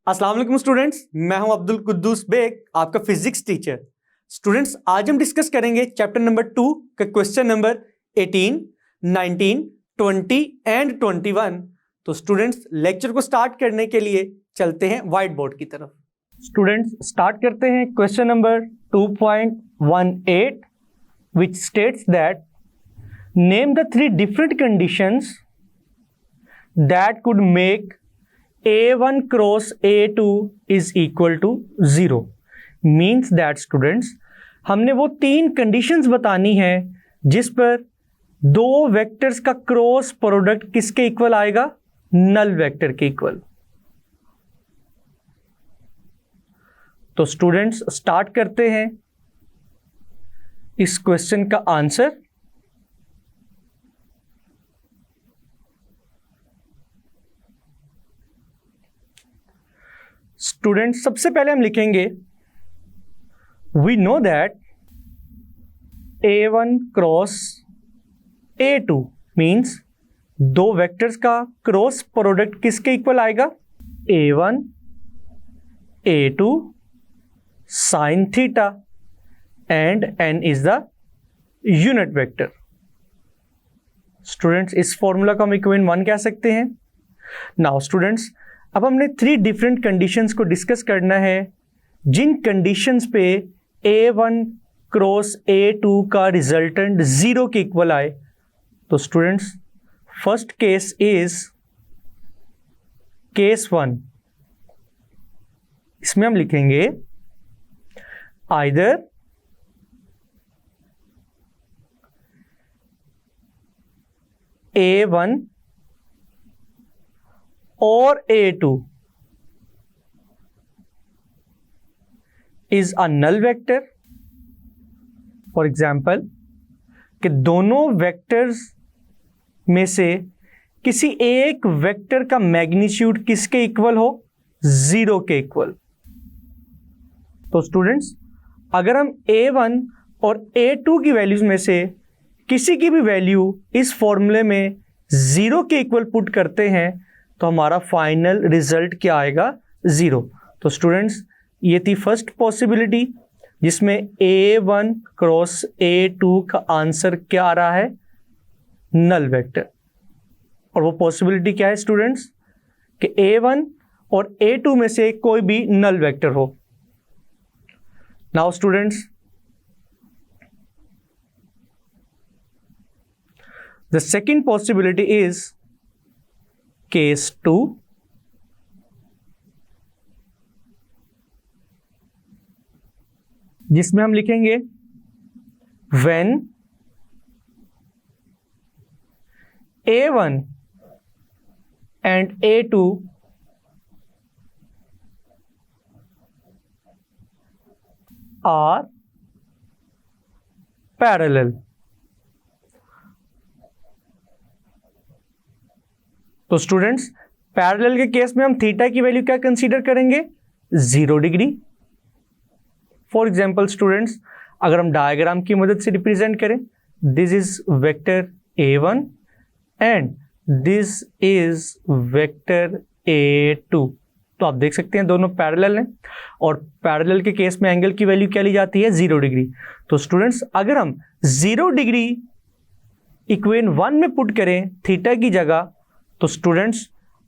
अस्सलाम वालेकुम स्टूडेंट्स, मैं हूं अब्दुल कुद्दूस बेग, आपका फिजिक्स टीचर। स्टूडेंट्स, आज हम डिस्कस करेंगे चैप्टर नंबर 2 का क्वेश्चन नंबर 18, 19, 20 एंड 21। तो स्टूडेंट्स, लेक्चर को स्टार्ट करने के लिए चलते हैं व्हाइट बोर्ड की तरफ। स्टूडेंट्स, स्टार्ट करते हैं question number 2.18 which states that name the three different conditions that could make A1 cross A2 is equal to 0। Means that students, हमने वो तीन कंडीशंस बतानी है जिस पर दो वेक्टर्स का क्रॉस प्रोडक्ट किसके इक्वल आएगा? नल वेक्टर के इक्वल। तो स्टूडेंट्स, स्टार्ट करते हैं इस क्वेश्चन का आंसर। स्टूडेंट्स, सबसे पहले हम लिखेंगे we know that A1 cross A2 means दो वेक्टर्स का क्रॉस प्रोडक्ट किसके इक्वल आएगा? A1 A2 sine theta and n is the unit vector. Students, इस फॉर्मूला को हम इक्वेशन 1 कह सकते हैं। नाउ स्टूडेंट्स, अब हमने थ्री डिफरेंट कंडीशंस को डिस्कस करना है जिन कंडीशंस पे A1 क्रॉस A2 का रिजल्टेंट 0 के इक्वल आए। तो students, first case is case 1। इसमें हम लिखेंगे आइदर A1 और A2 is a null vector। For example, कि दोनों वेक्टर्स में से किसी एक वेक्टर का मैग्नीट्यूड किसके इक्वल हो? 0 के इक्वल। तो स्टूडेंट्स, अगर हम A1 और A2 की वैल्यूज में से किसी की भी वैल्यू इस फॉर्मूले में 0 के इक्वल पुट करते हैं तो हमारा फाइनल रिजल्ट क्या आएगा? 0। तो स्टूडेंट्स, ये थी फर्स्ट पॉसिबिलिटी जिसमें A1 क्रॉस A2 का आंसर क्या आ रहा है? Null vector. और वो पॉसिबिलिटी क्या है स्टूडेंट्स? कि A1 और A2 में से कोई भी नल वेक्टर हो। Now students, the second possibility is case 2, जिसमें हम लिखेंगे when A1 and A2 are parallel। तो स्टूडेंट्स, पैरेलल के केस में हम थीटा की वैल्यू क्या कंसीडर करेंगे? 0 डिग्री। फॉर एग्जाम्पल स्टूडेंट्स, अगर हम डायग्राम की मदद से रिप्रेजेंट करें, this is vector A1 and this is vector A2। तो आप देख सकते हैं दोनों पैरेलल हैं और पैरेलल के केस में एंगल की वैल्यू क्या ली जाती है? 0 डिग्री। तो स्टूडेंट्स, अगर हम 0 डिग्री इक्वेशन 1 में पुट करें थीटा की जगह, तो स्टूडेंट्स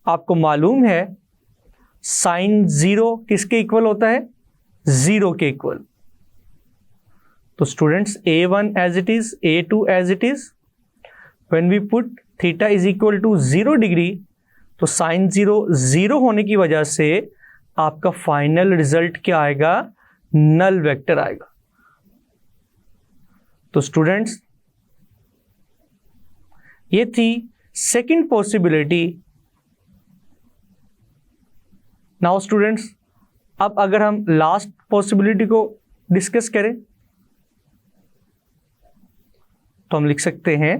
आपको मालूम है साइन 0 किसके इक्वल होता है? 0 के इक्वल। तो students, A1 as it is, A2 as it is, when we put theta is equal to 0 degree, तो साइन 0 होने की वजह से आपका फाइनल रिजल्ट क्या आएगा? नल वेक्टर आएगा। तो स्टूडेंट्स, ये थी सेकेंड पॉसिबिलिटी। नाउ स्टूडेंट्स, अब अगर हम लास्ट पॉसिबिलिटी को डिस्कस करें तो हम लिख सकते हैं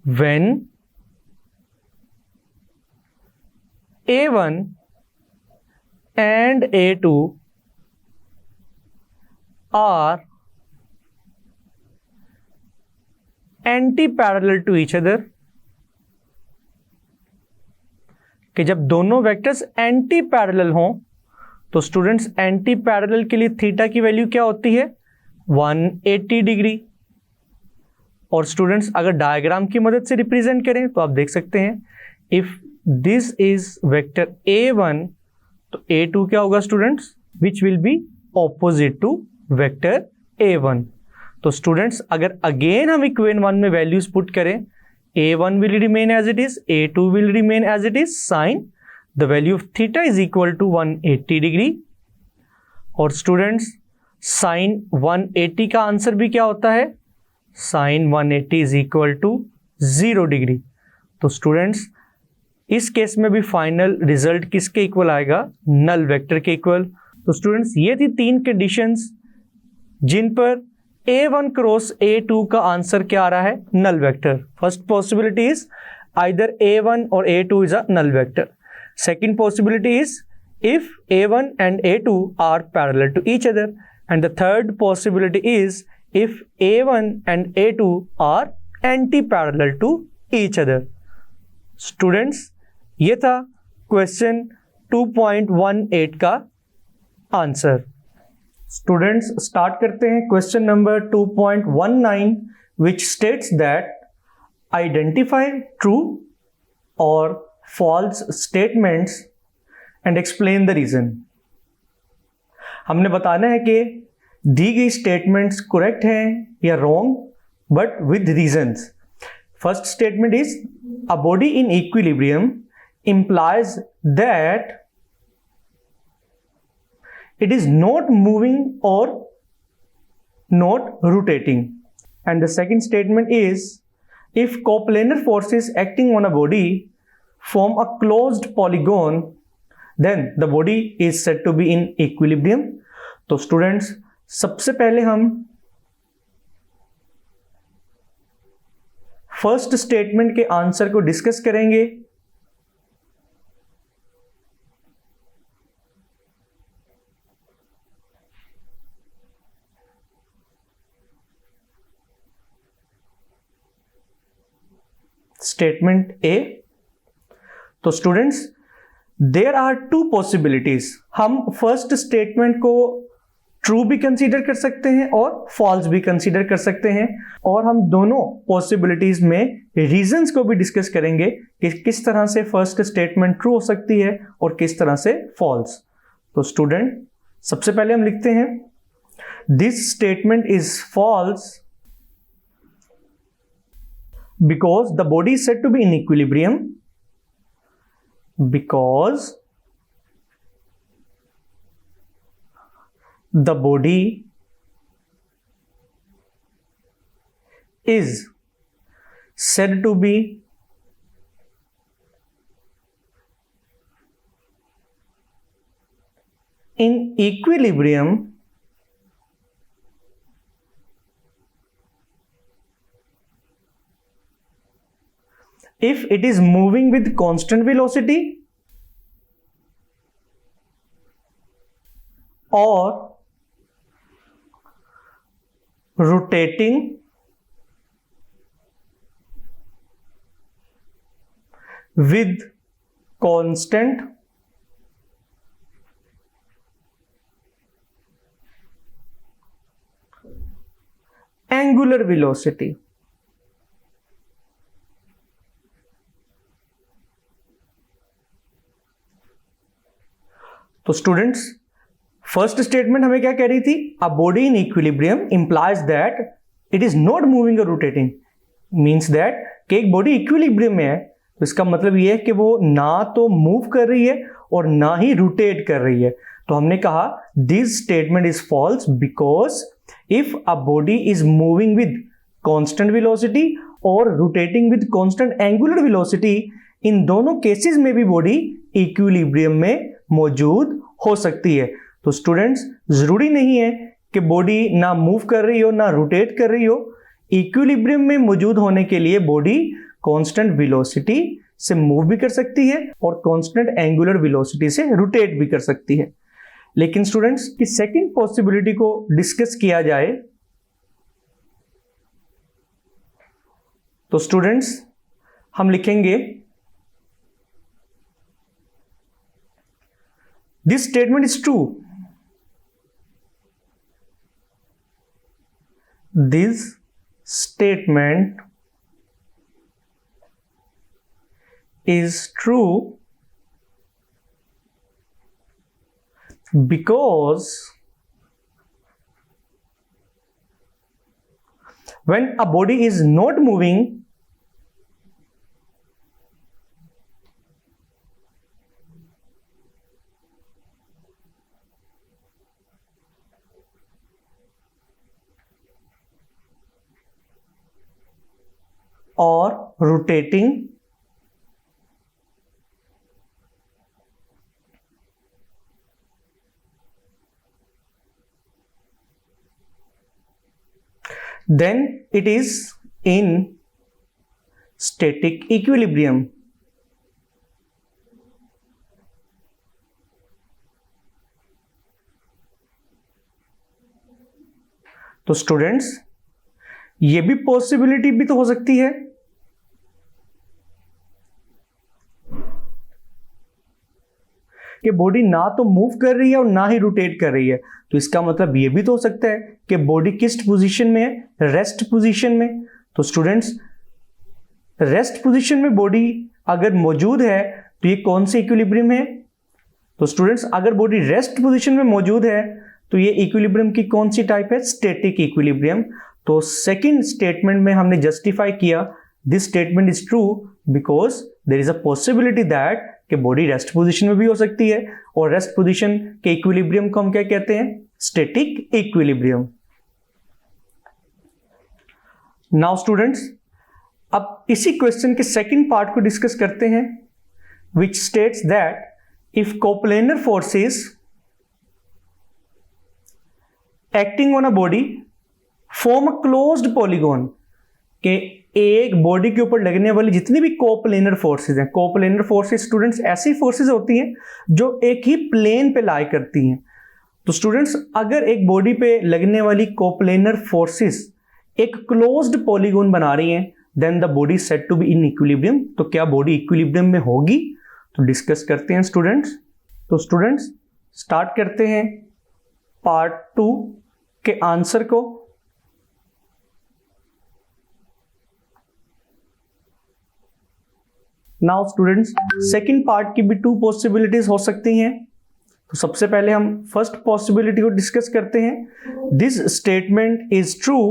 when A1 and A2 are anti-parallel to each other, कि जब दोनों वेक्टर्स एंटी पैरेलल हों तो स्टूडेंट्स एंटी पैरेलल के लिए थीटा की वैल्यू क्या होती है 180 डिग्री। और स्टूडेंट्स अगर डायग्राम की मदद से रिप्रेजेंट करें तो आप देख सकते हैं if this is vector a1 तो a2 क्या होगा students which will be opposite to vector a1। तो स्टूडेंट्स अगर अगेन हम इक्वेशन 1 में वैल्यूज पुट करें a1 will remain as it is, a2 will remain as it is, sin the value of theta is equal to 180 degree। और students sin 180 का answer भी क्या होता है sin 180 is equal to 0 degree. तो students इस case में भी फाइनल रिजल्ट किसके इक्वल आएगा नल वेक्टर के इक्वल। तो स्टूडेंट्स ये थी 3 कंडीशंस जिन पर a1 क्रॉस a2 का आंसर क्या आ रहा है null vector. First possibility is either a1 और a2 is a null vector. Second possibility is if a1 and a2 are parallel to each other, and the third possibility is if a1 and a2 are anti-parallel to each other। Students ये था question 2.18 का answer. Students start करते हैं question number 2.19 which states that identify true और false statements and explain the reason. हमने बताना है कि दी गई स्टेटमेंट्स करेक्ट हैं या wrong but with reasons. First statement is a body in equilibrium implies that it is not moving or not rotating, and the second statement is if coplanar forces acting on a body form a closed polygon then the body is said to be in equilibrium। तो students सबसे पहले हम first statement के answer को discuss करेंगे। Statement A. तो students there are 2 possibilities. हम first statement को ट्रू भी कंसीडर कर सकते हैं और फॉल्स भी कंसीडर कर सकते हैं, और हम दोनों पॉसिबिलिटीज में रीजंस को भी डिस्कस करेंगे कि किस तरह से फर्स्ट स्टेटमेंट ट्रू हो सकती है और किस तरह से फॉल्स। तो स्टूडेंट सबसे पहले हम लिखते हैं this statement is false because the body is said to be in equilibrium because the body is said to be in equilibrium if it is moving with constant velocity or rotating with constant angular velocity। तो students first statement हमें क्या कह रही थी a body in equilibrium implies that it is not moving और rotating, means that कि एक body equilibrium में है तो इसका मतलब ये है कि वो ना तो मूव कर रही है और ना ही रोटेट कर रही है। तो हमने कहा this statement is false because if a body is moving with constant velocity और rotating with constant angular velocity, इन दोनों केसेस में भी बॉडी इक्विलिब्रियम में मौजूद हो सकती है। तो स्टूडेंट्स जरूरी नहीं है कि बॉडी ना मूव कर रही हो ना रोटेट कर रही हो। इक्विलिब्रियम में मौजूद होने के लिए बॉडी कांस्टेंट वेलोसिटी से मूव भी कर सकती है और कांस्टेंट एंगुलर वेलोसिटी से रोटेट भी कर सकती है। लेकिन स्टूडेंट्स की सेकंड पॉसिबिलिटी को डिस्कस किया जाए तो स्टूडेंट्स हम लिखेंगे This statement is true. This statement is true because when a body is not moving, or rotating, then it is in static equilibrium. तो स्टूडेंट्स, ये भी पॉसिबिलिटी भी तो हो सकती है कि बॉडी ना तो मूव कर रही है और ना ही रोटेट कर रही है। तो इसका मतलब ये भी तो हो सकता है कि बॉडी किस पोजीशन में है, रेस्ट पोजीशन में। तो स्टूडेंट्स, रेस्ट पोजीशन में बॉडी अगर मौजूद है तो ये कौन से इक्विलिब्रियम है? तो स्टूडेंट्स, अगर बॉडी रेस्ट पोजीशन में मौजूद है तो ये इक्विलिब्रियम की कौन सी टाइप है? Static equilibrium. तो सेकंड स्टेटमेंट में हमने जस्टिफाई किया this statement is true because there is a possibility that कि बॉडी रेस्ट पोजीशन में भी हो सकती है, और रेस्ट पोजीशन के इक्विलिब्रियम को हम क्या कहते हैं? Static equilibrium. नाउ स्टूडेंट्स, अब इसी क्वेश्चन के सेकंड पार्ट को डिस्कस करते हैं, which states that if coplanar forces acting on a body form a closed polygon, के एक बॉडी के ऊपर लगने वाली जितनी भी कोप्लेनर फोर्सेस हैं, कोप्लेनर फोर्सेस स्टूडेंट्स ऐसी फोर्सेस होती हैं जो एक ही प्लेन पे लाई करती हैं। तो स्टूडेंट्स, अगर एक बॉडी पे लगने वाली कोप्लेनर फोर्सेस एक क्लोज्ड पॉलीगॉन बना रही हैं, then the body said to be in equilibrium. तो क्या बॉडी इक्विलिब्रियम में होगी? तो डिस्कस करते हैं स्टूडेंट्स। तो स्टूडेंट्स, स्टार्ट करते हैं पार्ट 2 के आंसर को। नाउ स्टूडेंट्स, सेकंड पार्ट की भी 2 पॉसिबिलिटीज हो सकती हैं। तो सबसे पहले हम फर्स्ट पॉसिबिलिटी को डिस्कस करते हैं। This statement is true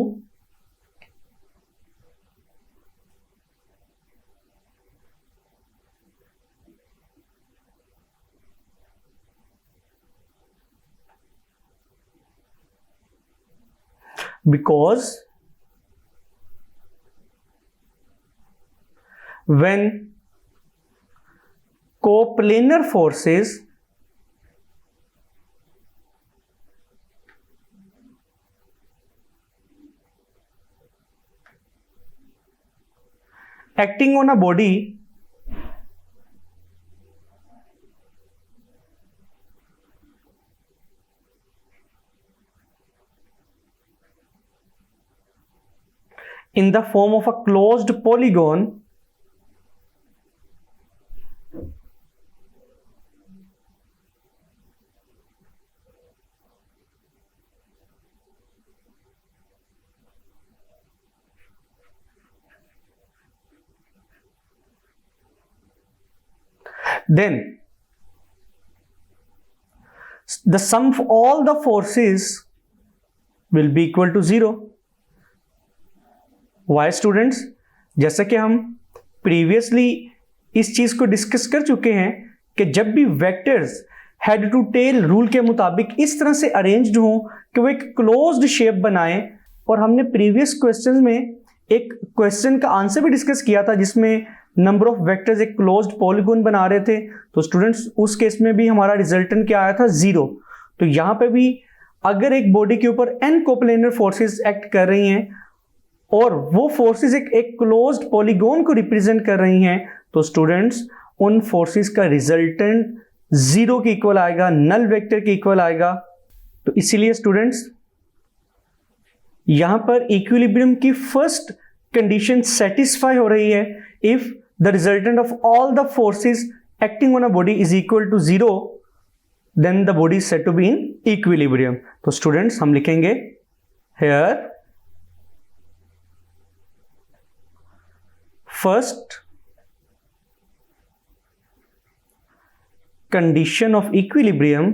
because when coplanar forces acting on a body in the form of a closed polygon, then the sum of all the forces will be equal to 0. Why students? जैसा कि हम previously इस चीज को discuss कर चुके हैं कि जब भी vectors head to tail rule के मुताबिक इस तरह से अरेंज्ड हों कि वो एक क्लोज्ड शेप बनाएं, और हमने प्रीवियस क्वेश्चन में एक क्वेश्चन का आंसर भी डिस्कस किया था जिसमें नंबर ऑफ वेक्टर्स एक क्लोज्ड पॉलीगॉन बना रहे थे। तो स्टूडेंट्स, उस केस में भी हमारा रिजल्टेंट क्या आया था? 0। तो यहां पे भी अगर एक बॉडी के ऊपर n कोप्लेनर फोर्सेस एक्ट कर रही हैं और वो फोर्सेस एक क्लोज्ड पॉलीगॉन को रिप्रेजेंट कर रही हैं, तो स्टूडेंट्स उन फोर्सेस का रिजल्टेंट 0 के इक्वल आएगा, नल वेक्टर के इक्वल आएगा। तो इसीलिए स्टूडेंट्स यहां पर इक्विलिब्रियम की फर्स्ट कंडीशन सेटिस्फाई हो रही है if the resultant of all the forces acting on a body is equal to 0, then the body is said to be in equilibrium. तो स्टूडेंट्स हम लिखेंगे here first condition of equilibrium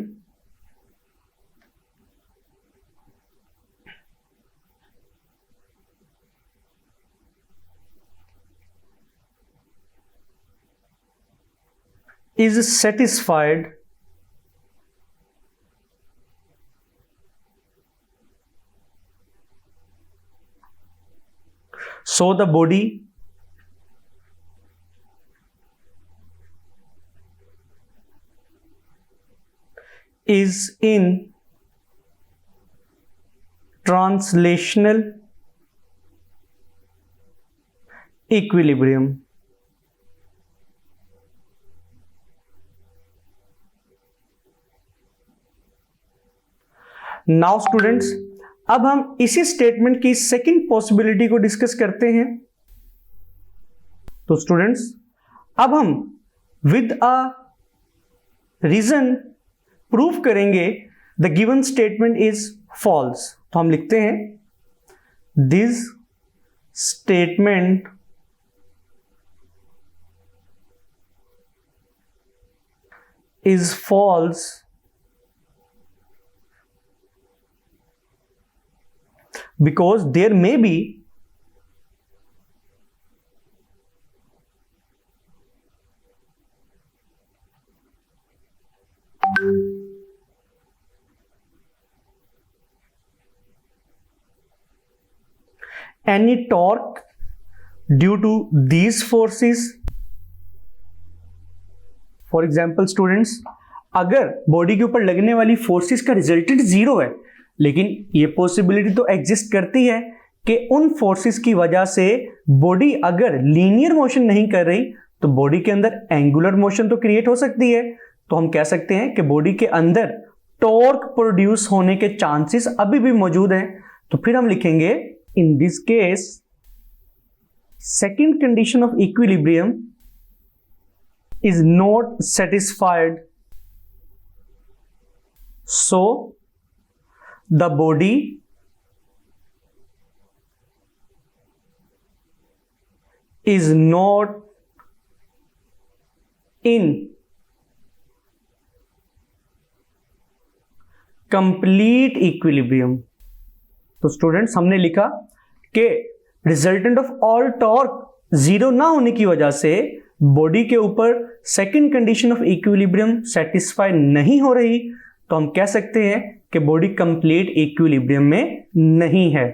is satisfied so the body is in translational equilibrium. Now students, अब हम इसी statement की second possibility को discuss करते हैं। तो स्टूडेंट्स, अब हम विद अ रीजन प्रूव करेंगे the given statement is false. तो हम लिखते हैं this statement is false because there may be any torque due to these forces. For example students, अगर बॉडी के ऊपर लगने वाली फोर्सेस का रिजल्टेंट जीरो है, लेकिन ये पॉसिबिलिटी तो एग्जिस्ट करती है कि उन फोर्सेस की वजह से बॉडी अगर लीनियर मोशन नहीं कर रही तो बॉडी के अंदर एंगुलर मोशन तो क्रिएट हो सकती है। तो हम कह सकते हैं कि बॉडी के अंदर टॉर्क प्रोड्यूस होने के चांसेस अभी भी मौजूद हैं। तो फिर हम लिखेंगे इन this case second condition of equilibrium is not satisfied, so the body is not in complete equilibrium. तो स्टूडेंट्स, हमने लिखा कि resultant of all torque zero ना होने की वजह से बॉडी के ऊपर second condition of equilibrium satisfy नहीं हो रही। तो हम कह सकते हैं कि बॉडी कंप्लीट इक्विलिब्रियम में नहीं है।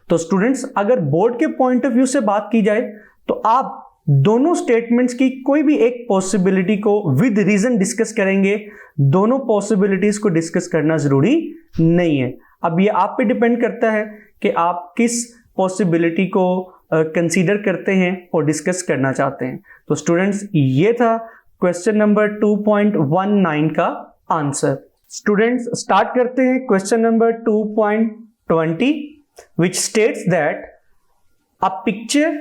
तो स्टूडेंट्स, अगर बोर्ड के पॉइंट ऑफ व्यू से बात की जाए तो आप दोनों स्टेटमेंट्स की कोई भी एक पॉसिबिलिटी को विद रीजन डिस्कस करेंगे। दोनों पॉसिबिलिटीज को डिस्कस करना जरूरी नहीं है। अब ये आप पे डिपेंड करता है कि आप किस पॉसिबिलिटी को कंसीडर करते हैं और डिस्कस करना चाहते हैं। तो स्टूडेंट्स, ये था क्वेश्चन नंबर 2.19 का आंसर। स्टूडेंट्स, स्टार्ट करते हैं question number 2.20 which states that a picture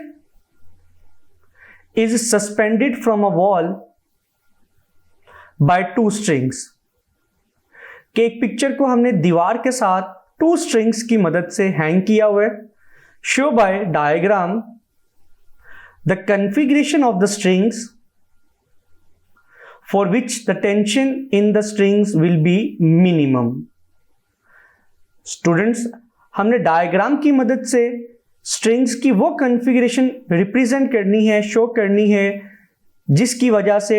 is suspended from a wall by two strings। कि एक पिक्चर को हमने दीवार के साथ टू स्ट्रिंग्स की मदद से हैंग किया हुआ है। Show by diagram the configuration of the strings for which the tension in the strings will be minimum। Students, हमने डायग्राम की मदद से स्ट्रिंग्स की वो कॉन्फ़िगरेशन रिप्रेजेंट करनी है, शो करनी है, जिसकी वजह से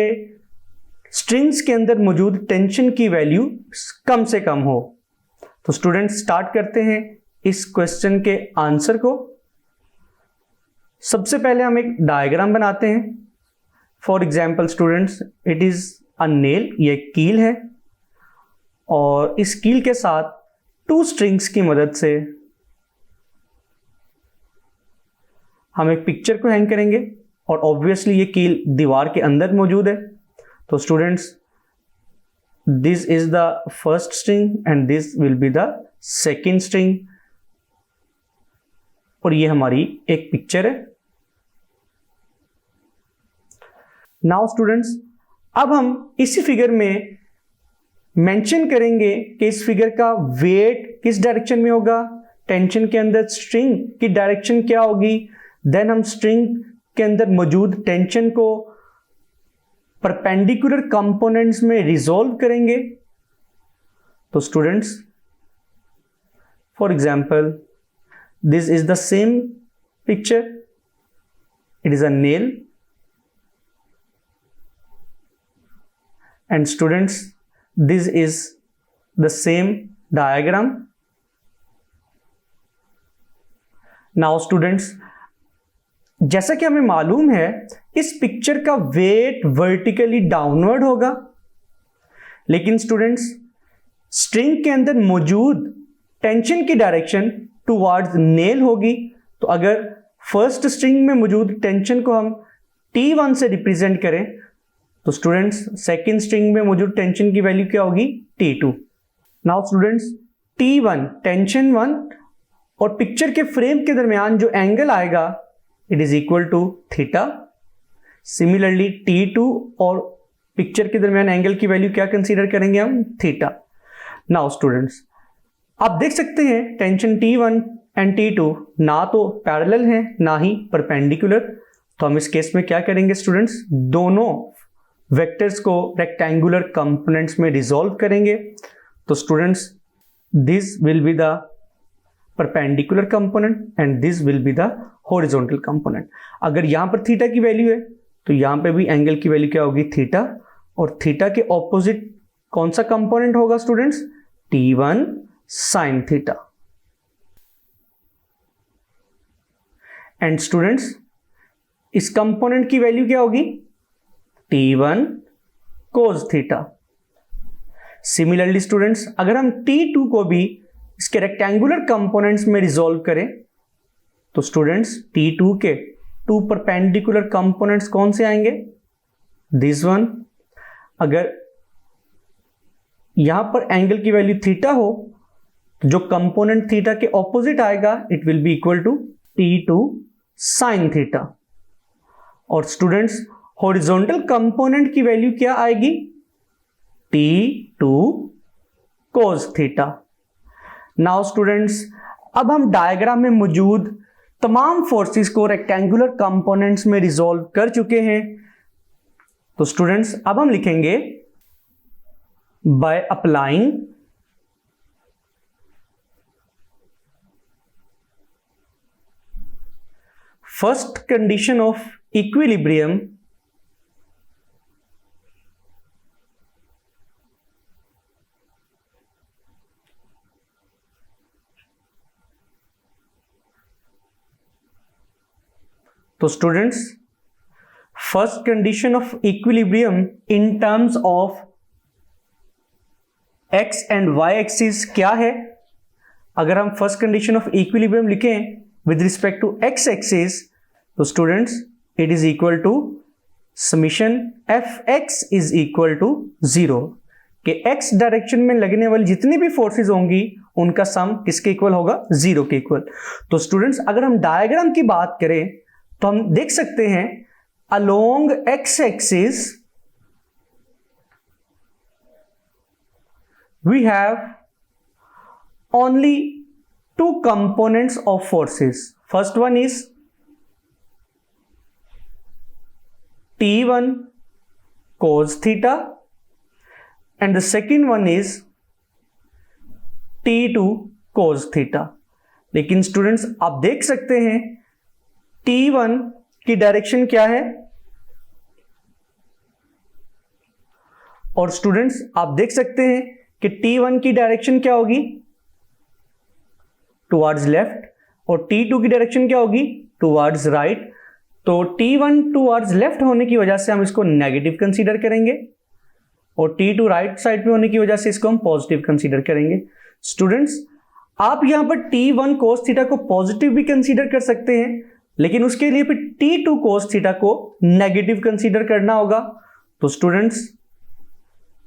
स्ट्रिंग्स के अंदर मौजूद टेंशन की वैल्यू कम से कम हो। तो स्टूडेंट्स, स्टार्ट करते हैं इस क्वेश्चन के आंसर को। सबसे पहले हम एक डायग्राम बनाते हैं। For example students, it is a nail, ये कील है और इस कील के साथ टू स्ट्रिंग्स की मदद से हम एक पिक्चर को हैंग करेंगे और ऑब्वियसली ये कील दीवार के अंदर मौजूद है। तो students, this is the first string and this will be the second string और ये हमारी एक पिक्चर है। नाउ स्टूडेंट्स, अब हम इसी फिगर में मेंशन करेंगे कि इस फिगर का वेट किस डायरेक्शन में होगा, टेंशन के अंदर स्ट्रिंग की डायरेक्शन क्या होगी, देन हम स्ट्रिंग के अंदर मौजूद टेंशन को परपेंडिकुलर कंपोनेंट्स में रिजॉल्व करेंगे। तो students, for example, this is the same picture, it is a nail, and students, this is the same diagram. Now students, जैसा कि हमें मालूम है इस पिक्चर का वेट वर्टिकली डाउनवर्ड होगा, लेकिन स्टूडेंट्स स्ट्रिंग के अंदर मौजूद टेंशन की डायरेक्शन टुवर्ड्स नेल होगी। तो अगर फर्स्ट स्ट्रिंग में मौजूद टेंशन को हम T1 से रिप्रेजेंट करें तो स्टूडेंट्स सेकेंड स्ट्रिंग में मौजूद टेंशन की वैल्यू क्या होगी, T2। Now students, T1 tension 1 और पिक्चर के फ्रेम के दरमियान जो एंगल आएगा it is equal to theta. Similarly T2 और पिक्चर के दरमियान एंगल की वैल्यू क्या कंसीडर करेंगे हम, थीटा। नाउ स्टूडेंट्स, आप देख सकते हैं टेंशन T1 एंड T2 ना तो पैरेलल हैं ना ही परपेंडिकुलर। तो हम इस केस में क्या करेंगे स्टूडेंट्स, दोनों वेक्टर्स को रेक्टेंगुलर कंपोनेंट्स में रिजॉल्व करेंगे। तो students, this will be the perpendicular component and this will be the horizontal component. अगर यहां पर थीटा की वैल्यू है तो यहां पे भी एंगल की वैल्यू क्या होगी, थीटा, और थीटा के ऑपोजिट कौन सा कंपोनेंट होगा students, T1 sign theta. And students, इस कंपोनेंट की वैल्यू क्या होगी, T1 cos theta. Similarly students, अगर हम T2 को भी इसके रेक्टेंगुलर कंपोनेंट्स में रिजॉल्व करें तो स्टूडेंट्स T2 के टू परपेंडिकुलर कंपोनेंट्स कौन से आएंगे, दिस वन। अगर यहां पर एंगल की वैल्यू थीटा हो तो जो कंपोनेंट थीटा के ऑपोजिट आएगा it will be equal to T2 sine theta. और स्टूडेंट्स, हॉरिजॉन्टल कंपोनेंट की वैल्यू क्या आएगी, T2 cos theta. Now students, अब हम डायग्राम में मौजूद तमाम फोर्सेस को रेक्टेंगुलर कंपोनेंट्स में रिजॉल्व कर चुके हैं। तो स्टूडेंट्स, अब हम लिखेंगे by applying first condition of equilibrium तो students, first condition of equilibrium in terms of x and y axis क्या है। अगर हम फर्स्ट कंडीशन ऑफ इक्विलिब्रियम लिखें with respect to x axis तो students it is equal to summation F x is equal to 0 कि x direction में लगने वाली जितनी भी फोर्सेस होंगी उनका सम किसके इक्वल होगा, 0 के इक्वल। तो स्टूडेंट्स, अगर हम डायग्राम की बात करें तो हम देख सकते हैं along x axis we have only two components of forces. First one is T1 cos theta and the second one is T2 cos theta. लेकिन स्टूडेंट्स आप देख सकते हैं T1 की डायरेक्शन क्या है और स्टूडेंट्स आप देख सकते हैं कि T1 की डायरेक्शन क्या होगी, टुवर्ड्स लेफ्ट, और T2 की डायरेक्शन क्या होगी, टुवर्ड्स राइट। तो T1 टुवर्ड्स लेफ्ट होने की वजह से हम इसको नेगेटिव कंसीडर करेंगे और T2 राइट साइड पे होने की वजह से इसको हम पॉजिटिव कंसीडर करेंगे। स्टूडेंट्स, आप यहां पर T1 cos थीटा को पॉजिटिव भी कंसीडर कर सकते हैं, लेकिन उसके लिए फिर T2 cos थीटा को नेगेटिव कंसीडर करना होगा। तो स्टूडेंट्स,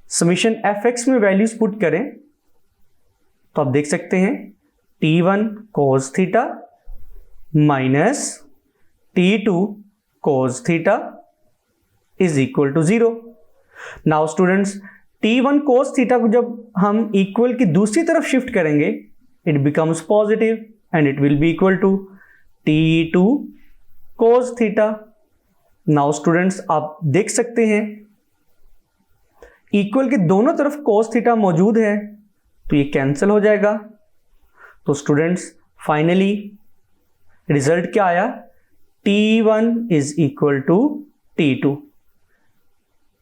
समीशन fx में वैल्यूज पुट करें तो आप देख सकते हैं T1 cos theta minus T2 cos theta is equal to 0। Now students T1 cos theta को जब हम इक्वल की दूसरी तरफ शिफ्ट करेंगे, it becomes positive and it will be equal to T2 cos theta. Now students आप देख सकते हैं इक्वल के दोनों तरफ cos थीटा मौजूद है, तो ये कैंसिल हो जाएगा। तो स्टूडेंट्स फाइनली रिजल्ट क्या आया? T1 is equal to T2।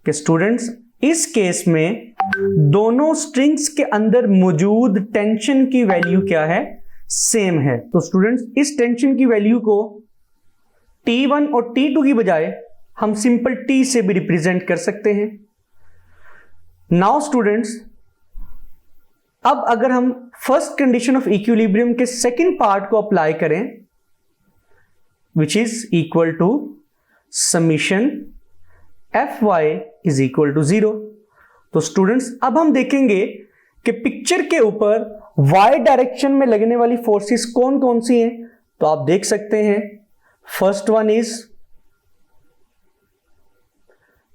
कि स्टूडेंट्स इस केस में दोनों स्ट्रिंग्स के अंदर मौजूद टेंशन की वैल्यू क्या है? सेम है। तो स्टूडेंट्स इस टेंशन की वैल्यू को T1 और T2 की बजाय हम सिंपल T से भी रिप्रेजेंट कर सकते हैं। नाउ स्टूडेंट्स अब अगर हम फर्स्ट कंडीशन ऑफ इक्विलिब्रियम के सेकंड पार्ट को अप्लाई करें, which is equal to summation Fy is equal to 0। तो स्टूडेंट्स अब हम देखेंगे कि पिक्चर के ऊपर y डायरेक्शन में लगने वाली फोर्सेस कौन कौन सी हैं। तो आप देख सकते हैं first one is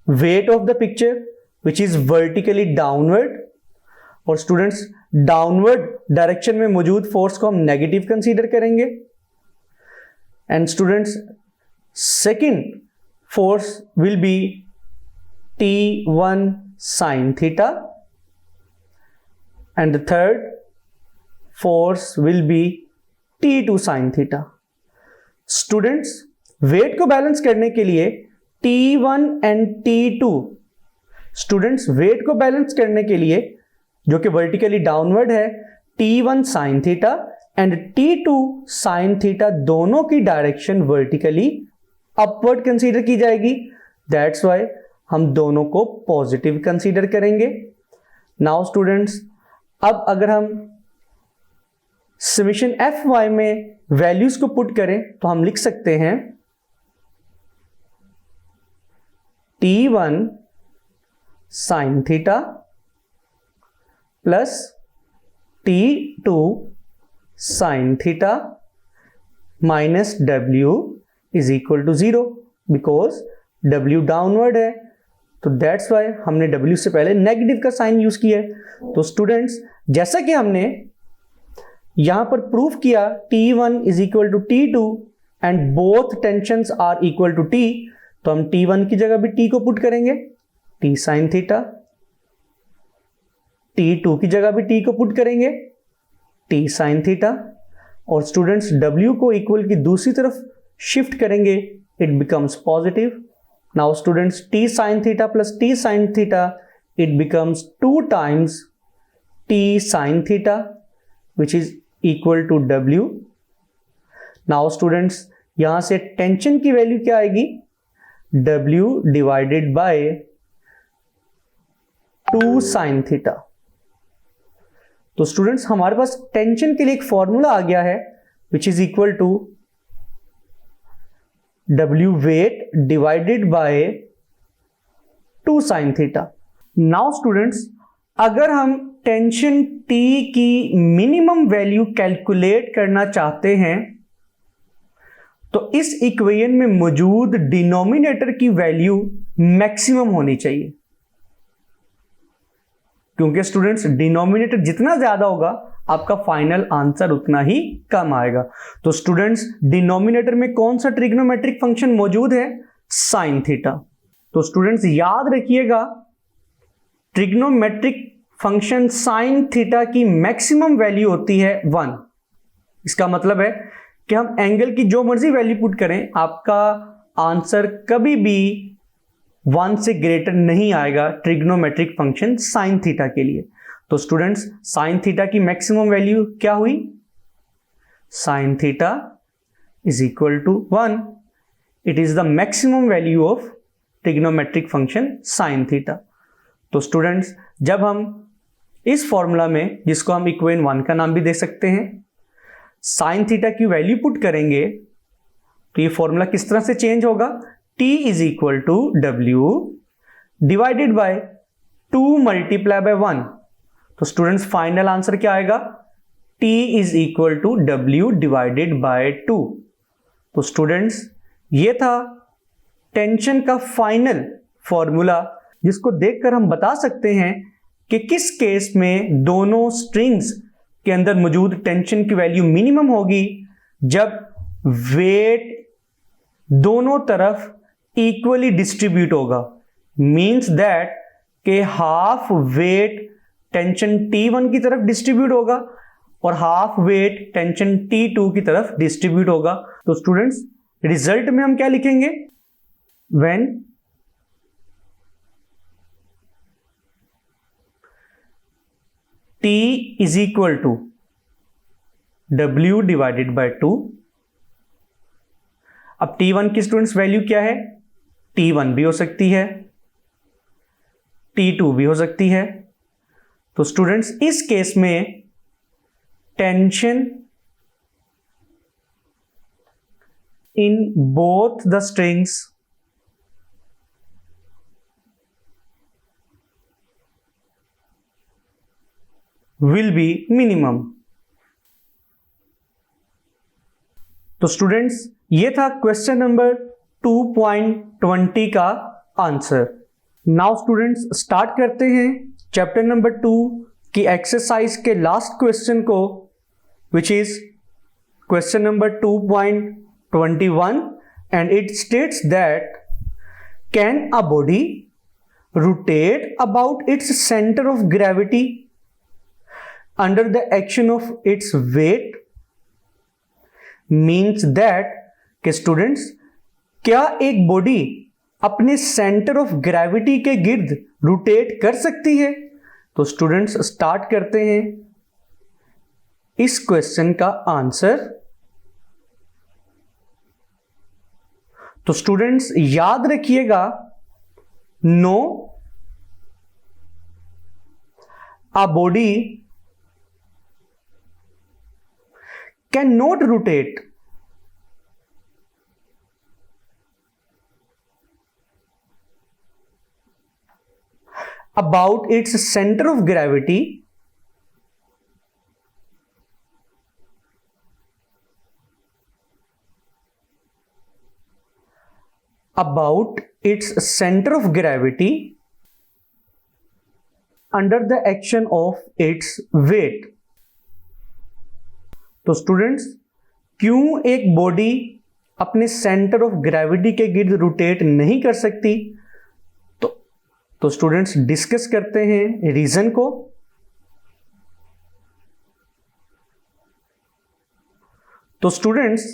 weight of the picture which is vertically downward, और स्टूडेंट्स डाउनवर्ड डायरेक्शन में मौजूद फोर्स को हम नेगेटिव कंसीडर करेंगे। And students second force will be T1 sin theta and the third force will be T2 sin theta। Students weight को balance करने के लिए T1 and T2, students weight को बैलेंस करने के लिए जो कि वर्टिकली डाउनवर्ड है, T1 sin theta and T2 sin theta दोनों की डायरेक्शन वर्टिकली अपवर्ड कंसीडर की जाएगी। दैट्स वाई हम दोनों को पॉजिटिव कंसीडर करेंगे। नाउ स्टूडेंट्स अब अगर हम समीशन Fy में वैल्यूज को पुट करें तो हम लिख सकते हैं T1 sin theta plus T2 sin theta minus W is equal to 0, because W downward है, तो दैट्स वाई हमने W से पहले नेगेटिव का साइन यूज किया है। तो स्टूडेंट्स जैसा कि हमने यहां पर प्रूफ किया T1 is equal to T2 and both tensions are equal to T, तो हम T1 की जगह भी T को पुट करेंगे, T साइन थीटा, T2 की जगह भी T को पुट करेंगे, T साइन थीटा, और स्टूडेंट्स W को इक्वल की दूसरी तरफ शिफ्ट करेंगे, it becomes positive. Now students T sin theta plus T sin theta, it becomes 2 times T sin theta which is equal to W। Now students यहां से tension की value क्या आएगी? W divided by 2 sin theta। तो students हमारे पास tension के लिए एक फॉर्मूला आ गया है which is equal to W weight divided by 2 sin theta। Now students अगर हम टेंशन T की मिनिमम वैल्यू कैलकुलेट करना चाहते हैं तो इस इक्वेशन में मौजूद डिनोमिनेटर की वैल्यू मैक्सिमम होनी चाहिए, क्योंकि स्टूडेंट्स डिनोमिनेटर जितना ज्यादा होगा आपका फाइनल आंसर उतना ही कम आएगा। तो स्टूडेंट्स डिनोमिनेटर में कौन सा ट्रिग्नोमेट्रिक फंक्शन मौजूद है? Sign theta. तो स्टूडेंट्स याद रखिएगा ट्रिग्नोमेट्रिक फंक्शन साइन थीटा की मैक्सिमम वैल्यू होती है 1। इसका मतलब है कि हम एंगल की जो मर्जी वैल्यू पुट करें आपका आंसर कभी भी 1 से ग्रेटर नहीं आएगा ट्रिग्नोमेट्रिक फंक्शन साइन थीटा के लिए। तो स्टूडेंट्स साइन थीटा की मैक्सिमम वैल्यू क्या हुई? Sine theta is equal to 1। It is the maximum value of trigonometric function sine theta. तो स्टूडेंट्स जब हम इस फॉर्मूला में, जिसको हम इक्वेशन 1 का नाम भी दे सकते हैं, साइन थीटा की वैल्यू पुट करेंगे तो ये फॉर्मूला किस तरह से चेंज होगा? T is equal to W divided by 2 multiply by 1। तो स्टूडेंट्स फाइनल आंसर क्या आएगा? T is equal to W divided by 2। तो स्टूडेंट्स ये था टेंशन का फाइनल फॉर्मूला जिसको देखकर हम बता सकते हैं कि किस केस में दोनों स्ट्रिंग्स के अंदर मौजूद टेंशन की वैल्यू मिनिमम होगी, जब वेट दोनों तरफ इक्वली डिस्ट्रीब्यूट होगा। मींस दैट के हाफ वेट टेंशन T1 की तरफ डिस्ट्रीब्यूट होगा और हाफ वेट टेंशन T2 की तरफ डिस्ट्रीब्यूट होगा। तो स्टूडेंट्स रिजल्ट में हम क्या लिखेंगे? When T is equal to W divided by 2। अब T1 की स्टूडेंट्स वैल्यू क्या है? T1 भी हो सकती है, T2 भी हो सकती है। तो स्टूडेंट्स इस केस में tension in both the strings will be minimum. तो स्टूडेंट्स ये था क्वेश्चन नंबर 2.20 का आंसर। नाउ स्टूडेंट्स स्टार्ट करते हैं चैप्टर नंबर 2 की एक्सरसाइज के लास्ट क्वेश्चन को, which is question number 2.21 and it states that can a body rotate about its centre of gravity under the action of its weight? means that कि students क्या एक body अपने centre of gravity के गिर्द rotate कर सकती है? तो स्टूडेंट्स स्टार्ट करते हैं इस क्वेश्चन का आंसर। तो स्टूडेंट्स याद रखिएगा, no a body cannot rotate about its center of gravity under the action of its weight। तो स्टूडेंट्स क्यों एक बॉडी अपने सेंटर ऑफ ग्रेविटी के गिर्द रोटेट नहीं कर सकती? तो स्टूडेंट्स डिस्कस करते हैं रीजन को। तो स्टूडेंट्स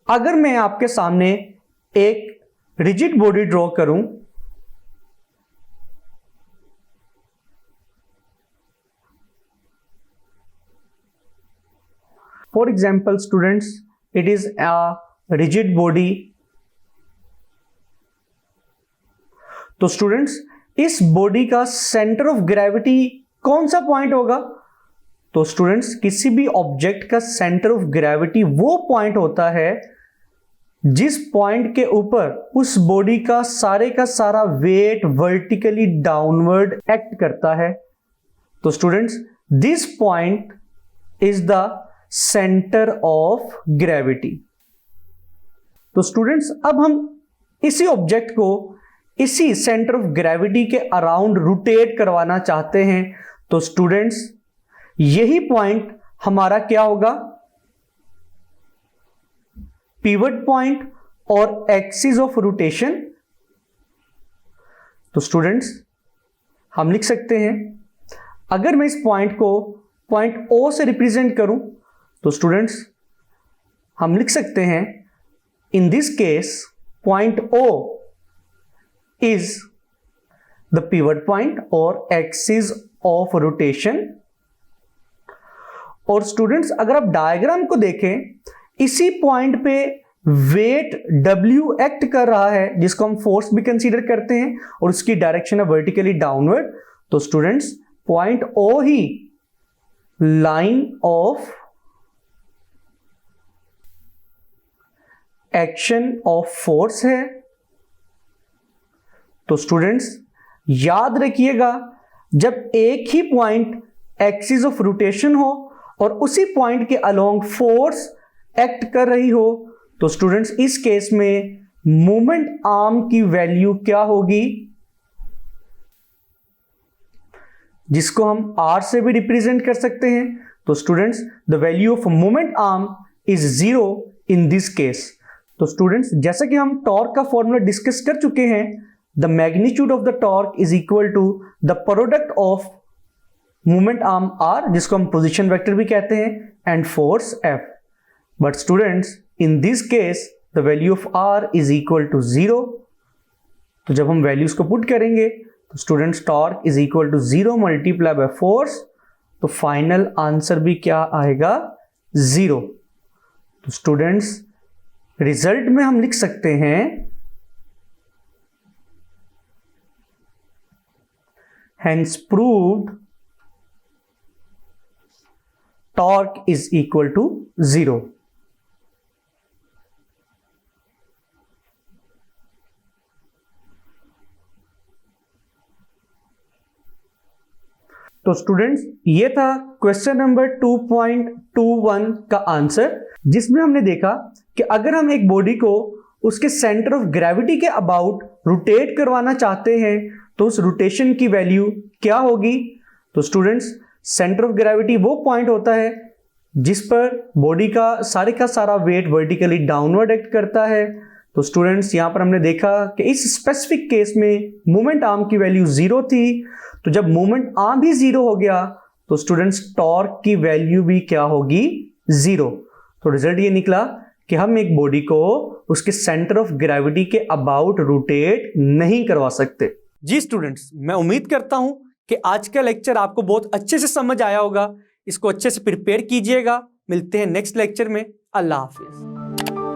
अगर मैं आपके सामने एक रिजिड बॉडी ड्रॉ करूं, for example students it is a rigid body। तो स्टूडेंट्स इस बॉडी का सेंटर ऑफ ग्रेविटी कौन सा पॉइंट होगा? तो स्टूडेंट्स किसी भी ऑब्जेक्ट का सेंटर ऑफ ग्रेविटी वो पॉइंट होता है जिस पॉइंट के ऊपर उस बॉडी का सारा वेट वर्टिकली डाउनवर्ड एक्ट करता है। तो students this point is the centre of gravity. तो स्टूडेंट्स अब हम इसी ऑब्जेक्ट को इसी सेंटर ऑफ ग्रेविटी के अराउंड रोटेट करवाना चाहते हैं। तो स्टूडेंट्स यही पॉइंट हमारा क्या होगा? पिवट पॉइंट और एक्सिस ऑफ रोटेशन। तो स्टूडेंट्स हम लिख सकते हैं, अगर मैं इस पॉइंट को पॉइंट O से रिप्रेजेंट करूं, तो स्टूडेंट्स हम लिख सकते हैं इन this case point O is the pivot point और एक्सिस ऑफ रोटेशन। और स्टूडेंट्स अगर आप डायग्राम को देखें, इसी पॉइंट पे वेट W एक्ट कर रहा है, जिसको हम फोर्स भी कंसीडर करते हैं, और उसकी डायरेक्शन है वर्टिकली डाउनवर्ड। तो students point O he line of action of force है। तो स्टूडेंट्स याद रखिएगा, जब एक ही पॉइंट एक्सिस ऑफ रोटेशन हो और उसी पॉइंट के अलोंग फोर्स एक्ट कर रही हो, तो स्टूडेंट्स इस केस में मोमेंट आर्म की वैल्यू क्या होगी? जिसको हम आर से भी रिप्रेजेंट कर सकते हैं। तो students the value of moment arm is 0 in this case. तो स्टूडेंट्स जैसा कि हम टॉर्क का फॉर्मूला डिस्कस कर चुके हैं, the magnitude of the torque is equal to the product of moment arm R, जिसको हम पोजीशन वेक्टर भी कहते हैं, and force F. But students in this case the value of R is equal to 0। तो जब हम values को put करेंगे तो students torque is equal to 0 multiply by force, तो फाइनल आंसर भी क्या आएगा? 0। तो स्टूडेंट्स रिजल्ट में हम लिख सकते हैं hence proved torque is equal to 0। तो स्टूडेंट्स ये था क्वेश्चन नंबर 2.21 का आंसर, जिसमें हमने देखा कि अगर हम एक बॉडी को उसके सेंटर ऑफ ग्रेविटी के अबाउट रोटेट करवाना चाहते हैं तो उस रोटेशन की वैल्यू क्या होगी। तो स्टूडेंट्स सेंटर ऑफ ग्रेविटी वो पॉइंट होता है जिस पर बॉडी का सारा वेट वर्टिकली डाउनवर्ड एक्ट करता है। तो स्टूडेंट्स यहां पर हमने देखा कि इस स्पेसिफिक केस में मोमेंट आर्म की वैल्यू 0 थी। तो जब मोमेंट आर्म भी 0 हो गया तो स्टूडेंट्स टॉर्क की वैल्यू भी क्या होगी? 0। तो रिजल्ट ये निकला कि हम एक बॉडी को उसके सेंटर ऑफ ग्रेविटी के अबाउट रोटेट नहीं करवा सकते। जी स्टूडेंट्स, मैं उम्मीद करता हूं कि आज का लेक्चर आपको बहुत अच्छे से समझ आया होगा। इसको अच्छे से प्रिपेयर कीजिएगा। मिलते हैं नेक्स्ट लेक्चर में। अल्लाह हाफिज।